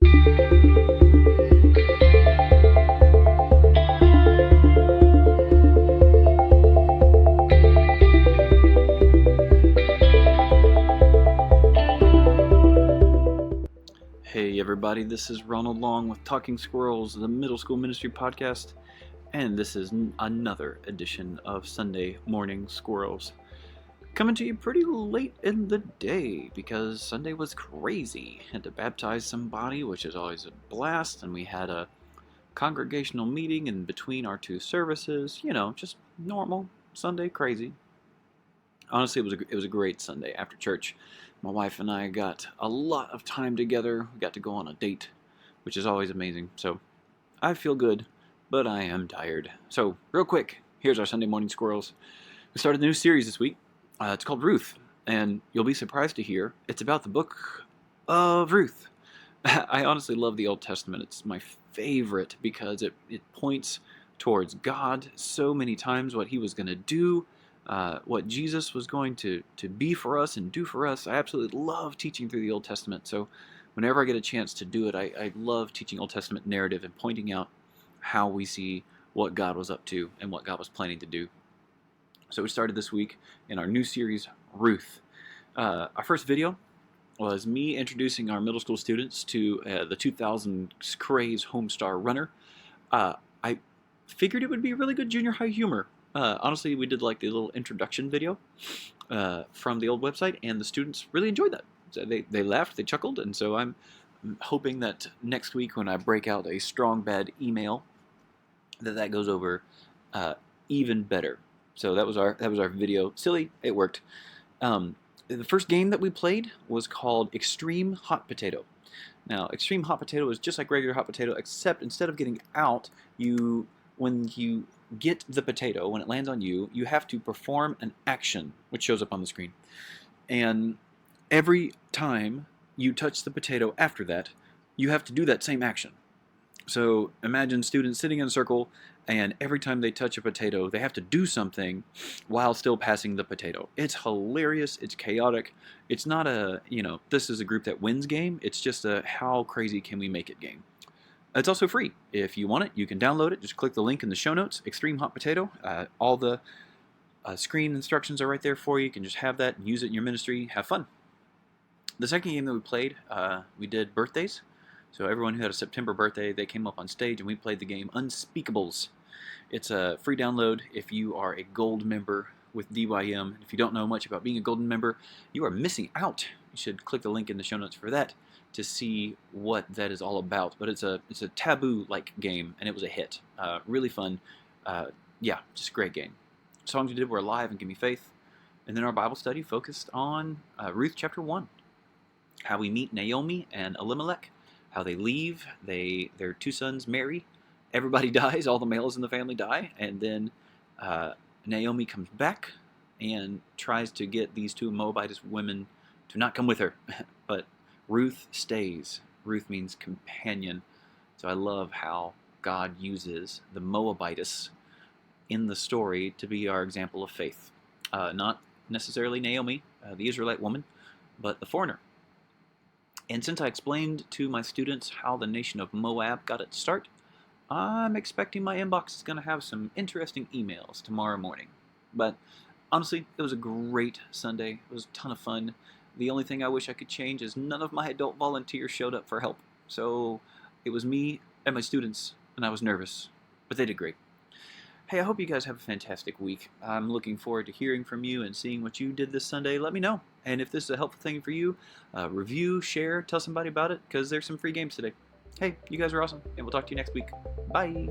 Hey everybody, this is Ronald Long with Talking Squirrels, the middle school ministry podcast, and this is another edition of Sunday Morning Squirrels. Coming to you pretty late in the day because Sunday was crazy. Had to baptize somebody, which is always a blast, and we had a congregational meeting in between our two services. You know, just normal Sunday crazy. Honestly, it was a great Sunday after church. My wife and I got a lot of time together. We got to go on a date, which is always amazing. So I feel good, but I am tired. So real quick, here's our Sunday Morning Squirrels. We started a new series this week. It's called Ruth, and you'll be surprised to hear it's about the book of Ruth. I honestly love the Old Testament. It's my favorite because it points towards God so many times, what he was going to do. What Jesus was going to be for us and do for us. I absolutely love teaching through the Old Testament. So whenever I get a chance to do it, I love teaching Old Testament narrative and pointing out how we see what God was up to and what God was planning to do. So we started this week in our new series, Ruth. Our first video was me introducing our middle school students to the 2000 craze Homestar Runner. I figured it would be really good junior high humor. Honestly, we did like the little introduction video from the old website, and the students really enjoyed that. So they laughed, they chuckled, and so I'm hoping that next week when I break out a strong bad email, that goes over even better. So that was our video. Silly, it worked. The first game that we played was called Extreme Hot Potato. Now, Extreme Hot Potato is just like regular hot potato, except instead of getting out, when you get the potato, when it lands on you, you have to perform an action, which shows up on the screen. And every time you touch the potato after that, you have to do that same action. So imagine students sitting in a circle, and every time they touch a potato, they have to do something while still passing the potato. It's hilarious. It's chaotic. It's not a, this is a group that wins game. It's just a how crazy can we make it game. It's also free. If you want it, you can download it. Just click the link in the show notes, Extreme Hot Potato. All the screen instructions are right there for you. You can just have that and use it in your ministry. Have fun. The second game that we played, we did birthdays. So everyone who had a September birthday, they came up on stage and we played the game Unspeakables. It's a free download if you are a gold member with DYM. If you don't know much about being a golden member, you are missing out. You should click the link in the show notes for that to see what that is all about. But it's a taboo-like game, and it was a hit. Really fun. Yeah, just a great game. Songs we did were Alive and Give Me Faith. And then our Bible study focused on Ruth chapter 1. How we meet Naomi and Elimelech. How they leave. Their two sons marry. Everybody dies. All the males in the family die. And then Naomi comes back and tries to get these two Moabitess women to not come with her. But Ruth stays. Ruth means companion. So I love how God uses the Moabitess in the story to be our example of faith. Not necessarily Naomi, the Israelite woman, but the foreigner. And since I explained to my students how the nation of Moab got its start, I'm expecting my inbox is going to have some interesting emails tomorrow morning. But honestly, it was a great Sunday. It was a ton of fun. The only thing I wish I could change is none of my adult volunteers showed up for help. So it was me and my students, and I was nervous, but they did great. Hey, I hope you guys have a fantastic week. I'm looking forward to hearing from you and seeing what you did this Sunday. Let me know. And if this is a helpful thing for you, review, share, tell somebody about it, because there's some free games today. Hey, you guys are awesome, and we'll talk to you next week. Bye.